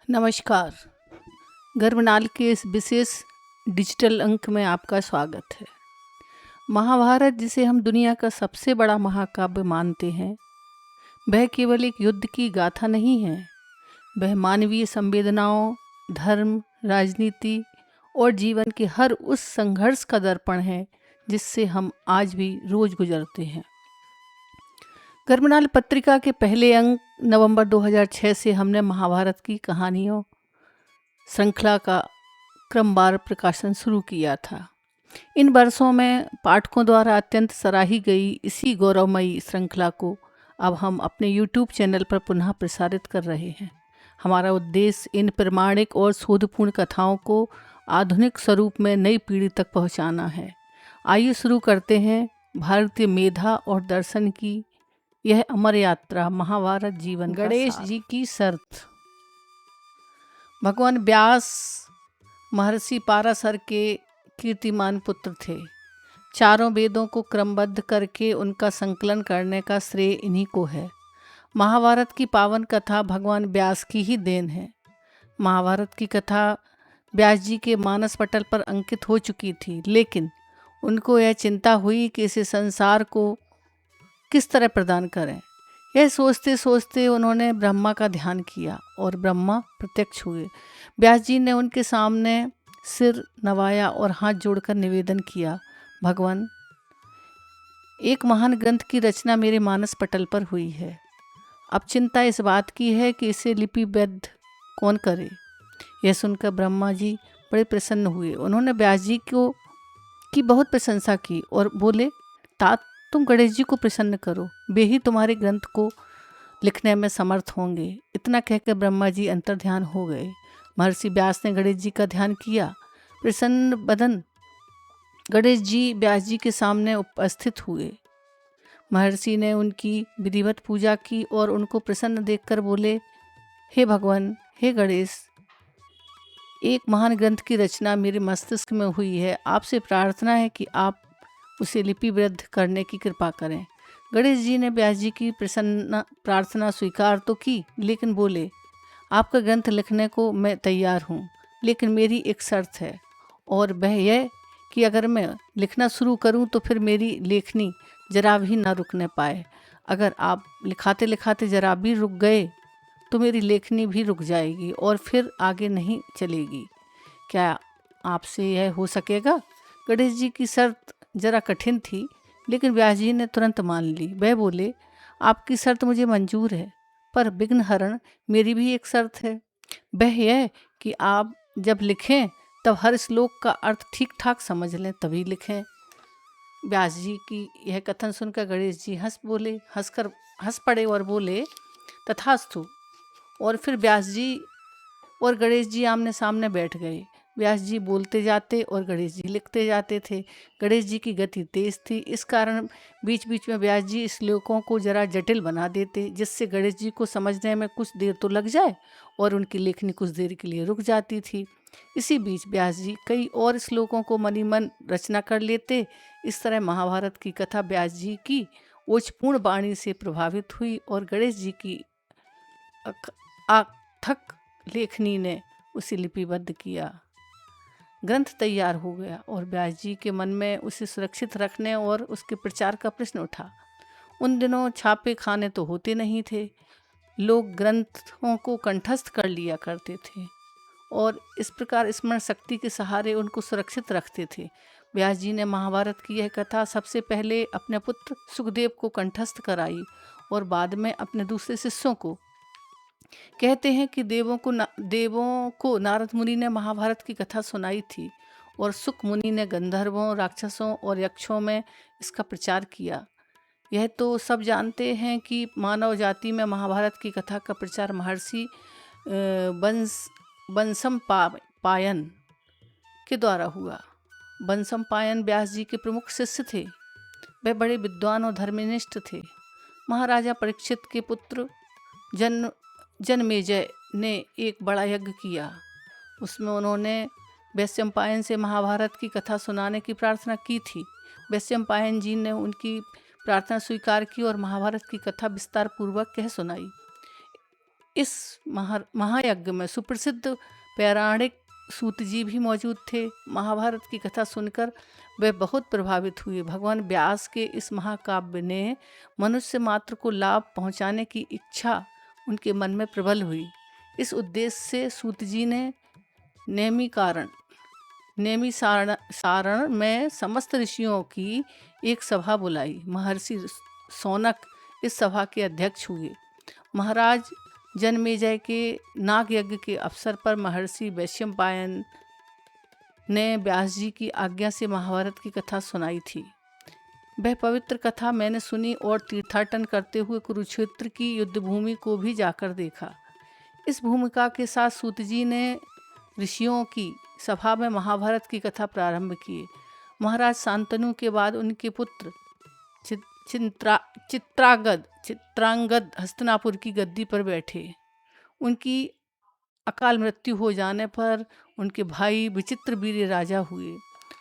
नमस्कार। गर्भनाल के इस विशेष डिजिटल अंक में आपका स्वागत है। महाभारत, जिसे हम दुनिया का सबसे बड़ा महाकाव्य मानते हैं, वह केवल एक युद्ध की गाथा नहीं है। वह मानवीय संवेदनाओं, धर्म, राजनीति और जीवन के हर उस संघर्ष का दर्पण है जिससे हम आज भी रोज गुजरते हैं। गर्भनाल पत्रिका के पहले अंक नवंबर 2006 से हमने महाभारत की कहानियों श्रृंखला का क्रमवार प्रकाशन शुरू किया था। इन वर्षों में पाठकों द्वारा अत्यंत सराही गई इसी गौरवमयी श्रृंखला को अब हम अपने YouTube चैनल पर पुनः प्रसारित कर रहे हैं। हमारा उद्देश्य इन प्रमाणिक और शोधपूर्ण कथाओं को आधुनिक स्वरूप में नई पीढ़ी तक पहुंचाना है। आइए शुरू करते हैं भारतीय मेधा और दर्शन की यह अमर यात्रा, महाभारत जीवन का गणेश सार। जी की शर्त। भगवान व्यास महर्षि पाराशर के कीर्तिमान पुत्र थे। चारों वेदों को क्रमबद्ध करके उनका संकलन करने का श्रेय इन्हीं को है। महाभारत की पावन कथा भगवान व्यास की ही देन है। महाभारत की कथा व्यास जी के मानस पटल पर अंकित हो चुकी थी, लेकिन उनको यह चिंता हुई कि इसे संसार को किस तरह प्रदान करें। यह सोचते सोचते उन्होंने ब्रह्मा का ध्यान किया और ब्रह्मा प्रत्यक्ष हुए। व्यास जी ने उनके सामने सिर नवाया और हाथ जोड़कर निवेदन किया, भगवान, एक महान ग्रंथ की रचना मेरे मानस पटल पर हुई है। अब चिंता इस बात की है कि इसे लिपिबद्ध कौन करे। यह सुनकर ब्रह्मा जी बड़े प्रसन्न हुए। उन्होंने व्यास जी की बहुत प्रशंसा की और बोले, तात तुम गणेश जी को प्रसन्न करो, वे ही तुम्हारे ग्रंथ को लिखने में समर्थ होंगे। इतना कहकर ब्रह्मा जी अंतर्ध्यान हो गए। महर्षि व्यास ने गणेश जी का ध्यान किया। प्रसन्न बदन गणेश जी व्यास जी के सामने उपस्थित हुए। महर्षि ने उनकी विधिवत पूजा की और उनको प्रसन्न देखकर बोले, हे भगवान, हे गणेश, एक महान ग्रंथ की रचना मेरे मस्तिष्क में हुई है। आपसे प्रार्थना है कि आप उसे लिपिबद्ध करने की कृपा करें। गणेश जी ने व्यास जी की प्रसन्न प्रार्थना स्वीकार तो की, लेकिन बोले, आपका ग्रंथ लिखने को मैं तैयार हूँ, लेकिन मेरी एक शर्त है, और वह यह कि अगर मैं लिखना शुरू करूँ तो फिर मेरी लेखनी जरा भी ना रुकने पाए। अगर आप लिखाते लिखाते जरा भी रुक गए तो मेरी लेखनी भी रुक जाएगी और फिर आगे नहीं चलेगी। क्या आपसे यह हो सकेगा? गणेश जी की शर्त जरा कठिन थी, लेकिन व्यास जी ने तुरंत मान ली। वह बोले, आपकी शर्त मुझे मंजूर है, पर विघ्नहरण मेरी भी एक शर्त है। वह यह कि आप जब लिखें तब हर श्लोक का अर्थ ठीक ठाक समझ लें, तभी लिखें। व्यास जी की यह कथन सुनकर गणेश जी हंस पड़े और बोले, तथास्तु। और फिर व्यास जी और गणेश जी आमने सामने बैठ गए। व्यास जी बोलते जाते और गणेश जी लिखते जाते थे। गणेश जी की गति तेज थी, इस कारण बीच बीच में व्यास जी श्लोकों को जरा जटिल बना देते, जिससे गणेश जी को समझने में कुछ देर तो लग जाए और उनकी लेखनी कुछ देर के लिए रुक जाती थी। इसी बीच व्यास जी कई और श्लोकों को मनी मन रचना कर लेते। इस तरह महाभारत की कथा व्यास जी की ओजपूर्ण वाणी से प्रभावित हुई और गणेश जी की अथक लेखनी ने उसे लिपिबद्ध किया। ग्रंथ तैयार हो गया और व्यास जी के मन में उसे सुरक्षित रखने और उसके प्रचार का प्रश्न उठा। उन दिनों छापे खाने तो होते नहीं थे। लोग ग्रंथों को कंठस्थ कर लिया करते थे और इस प्रकार स्मरण शक्ति के सहारे उनको सुरक्षित रखते थे। व्यास जी ने महाभारत की यह कथा सबसे पहले अपने पुत्र सुखदेव को कंठस्थ कराई और बाद में अपने दूसरे शिष्यों को। कहते हैं कि देवों को नारद मुनि ने महाभारत की कथा सुनाई थी और सुक मुनि ने गंधर्वों, राक्षसों और यक्षों में इसका प्रचार किया। यह तो सब जानते हैं कि मानव जाति में महाभारत की कथा का प्रचार महर्षि वंशम्पायन के द्वारा हुआ। वंशम्पायन व्यास जी के प्रमुख शिष्य थे। वे बड़े विद्वान और धर्मनिष्ठ थे। महाराजा परीक्षित के पुत्र जनमेजय ने एक बड़ा यज्ञ किया। उसमें उन्होंने वैशंपायन से महाभारत की कथा सुनाने की प्रार्थना की थी। वैशंपायन जी ने उनकी प्रार्थना स्वीकार की और महाभारत की कथा विस्तार पूर्वक कह सुनाई। इस महायज्ञ में सुप्रसिद्ध पौराणिक सूत जी भी मौजूद थे। महाभारत की कथा सुनकर वे बहुत प्रभावित हुए। भगवान व्यास के इस महाकाव्य ने मनुष्य मात्र को लाभ पहुंचाने की इच्छा उनके मन में प्रबल हुई। इस उद्देश्य से सूत जी ने सारण में समस्त ऋषियों की एक सभा बुलाई। महर्षि सौनक इस सभा के अध्यक्ष हुए। महाराज जनमेजय के नाग यज्ञ के अवसर पर महर्षि वैशंपायन ने व्यास जी की आज्ञा से महाभारत की कथा सुनाई थी। वह पवित्र कथा मैंने सुनी और तीर्थाटन करते हुए कुरुक्षेत्र की युद्ध भूमि को भी जाकर देखा। इस भूमिका के साथ सूत जी ने ऋषियों की सभा में महाभारत की कथा प्रारंभ की। महाराज शांतनु के बाद उनके पुत्र चित्रांगद हस्तिनापुर की गद्दी पर बैठे। उनकी अकाल मृत्यु हो जाने पर उनके भाई विचित्रवीर्य राजा हुए।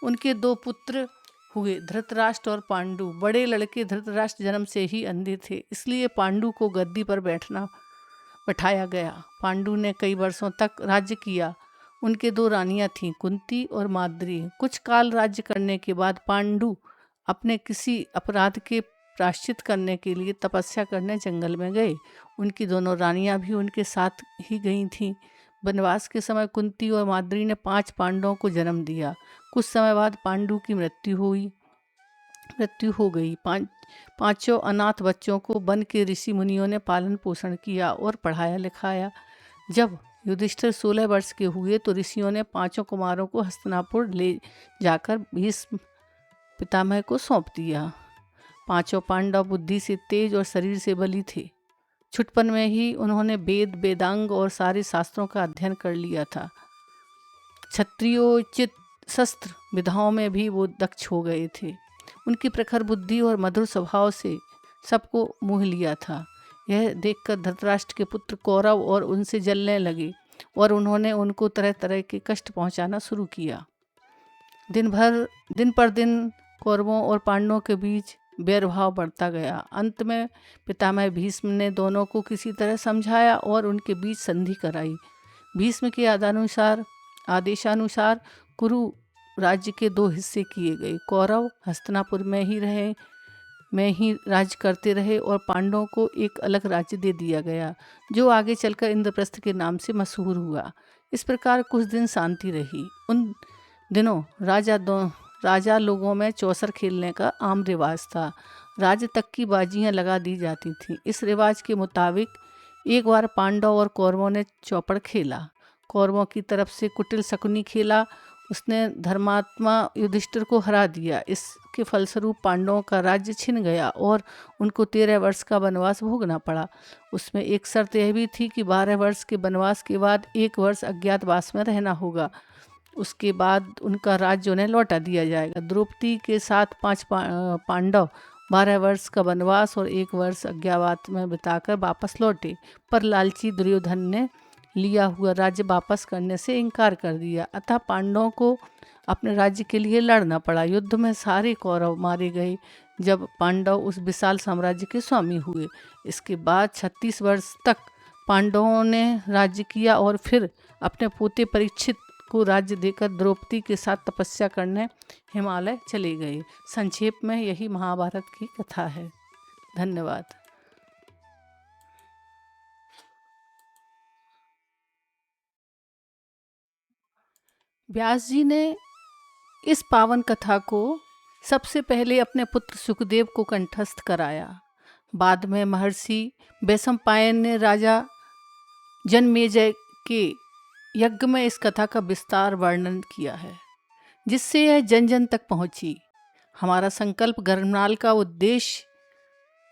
उनके 2 पुत्र हुए, धृतराष्ट्र और पांडु। बड़े लड़के धृतराष्ट्र जन्म से ही अंधे थे, इसलिए पांडु को गद्दी पर बैठाया गया। पांडु ने कई वर्षों तक राज्य किया। उनके 2 रानियां थीं, कुंती और माद्री। कुछ काल राज्य करने के बाद पांडु अपने किसी अपराध के प्रायश्चित करने के लिए तपस्या करने जंगल में गए। उनकी दोनों रानियां भी उनके साथ ही गई थीं। वनवास के समय कुंती और माद्री ने 5 पांडवों को जन्म दिया। कुछ समय बाद पांडु की मृत्यु हो गई। पांचों अनाथ बच्चों को वन के ऋषि मुनियों ने पालन पोषण किया और पढ़ाया लिखाया। जब युधिष्ठिर 16 वर्ष के हुए तो ऋषियों ने 5 कुमारों को हस्तिनापुर ले जाकर भीष्म पितामह को सौंप दिया। 5 पांडव बुद्धि से तेज और शरीर से बली थे। छुटपन में ही उन्होंने वेद, वेदांग और सारे शास्त्रों का अध्ययन कर लिया था। क्षत्रियोचित शस्त्र विधाओं में भी वो दक्ष हो गए थे। उनकी प्रखर बुद्धि और मधुर स्वभाव से सबको मोह लिया था। यह देखकर धृतराष्ट्र के पुत्र कौरव और उनसे जलने लगे और उन्होंने उनको तरह तरह के कष्ट पहुंचाना शुरू किया। दिन पर दिन कौरवों और पांडवों के बीच वैरभाव बढ़ता गया। अंत में पितामह भीष्म ने दोनों को किसी तरह समझाया और उनके बीच संधि कराई। भीष्म के आदेशानुसार कुरु राज्य के 2 हिस्से किए गए। कौरव हस्तिनापुर में ही राज्य करते रहे और पांडवों को एक अलग राज्य दे दिया गया, जो आगे चलकर इंद्रप्रस्थ के नाम से मशहूर हुआ। इस प्रकार कुछ दिन शांति रही। उन दिनों राजा लोगों में चौसर खेलने का आम रिवाज था। राज्य तक की बाजियां लगा दी जाती थीं। इस रिवाज के मुताबिक एक बार पांडव और कौरवों ने चौपड़ खेला। कौरवों की तरफ से कुटिल शकुनी खेला। उसने धर्मात्मा युधिष्ठिर को हरा दिया। इसके फलस्वरूप पांडवों का राज्य छिन गया और उनको 13 वर्ष का वनवास भोगना पड़ा। उसमें एक शर्त यह भी थी कि 12 वर्ष के वनवास के बाद 1 वर्ष अज्ञातवास में रहना होगा। उसके बाद उनका राज्य उन्हें लौटा दिया जाएगा। द्रौपदी के साथ 5 पांडव 12 वर्ष का वनवास और 1 वर्ष अज्ञातवास में बिताकर वापस लौटे, पर लालची दुर्योधन ने लिया हुआ राज्य वापस करने से इनकार कर दिया। अतः पांडवों को अपने राज्य के लिए लड़ना पड़ा। युद्ध में सारे कौरव मारे गए जब पांडव उस विशाल साम्राज्य के स्वामी हुए। इसके बाद 36 वर्ष तक पांडवों ने राज्य किया और फिर अपने पोते परीक्षित को राज्य देकर द्रौपदी के साथ तपस्या करने हिमालय चले गए। संक्षेप में यही महाभारत की कथा है। धन्यवाद। व्यास जी ने इस पावन कथा को सबसे पहले अपने पुत्र सुखदेव को कंठस्थ कराया। बाद में महर्षि वैशंपायन ने राजा जनमेजय के यज्ञ में इस कथा का विस्तार वर्णन किया है, जिससे यह जन जन तक पहुंची। हमारा संकल्प गर्भनाल का उद्देश्य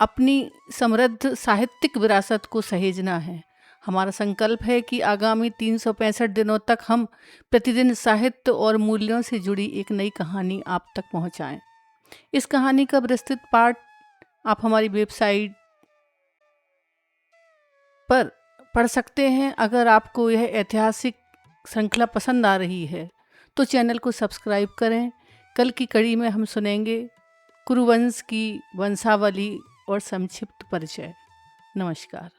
अपनी समृद्ध साहित्यिक विरासत को सहेजना है। हमारा संकल्प है कि आगामी 365 दिनों तक हम प्रतिदिन साहित्य और मूल्यों से जुड़ी एक नई कहानी आप तक पहुंचाएं। इस कहानी का विस्तृत पाठ आप हमारी वेबसाइट पर पढ़ सकते हैं। अगर आपको यह ऐतिहासिक श्रृंखला पसंद आ रही है तो चैनल को सब्सक्राइब करें। कल की कड़ी में हम सुनेंगे कुरुवंश की वंशावली और संक्षिप्त परिचय। नमस्कार।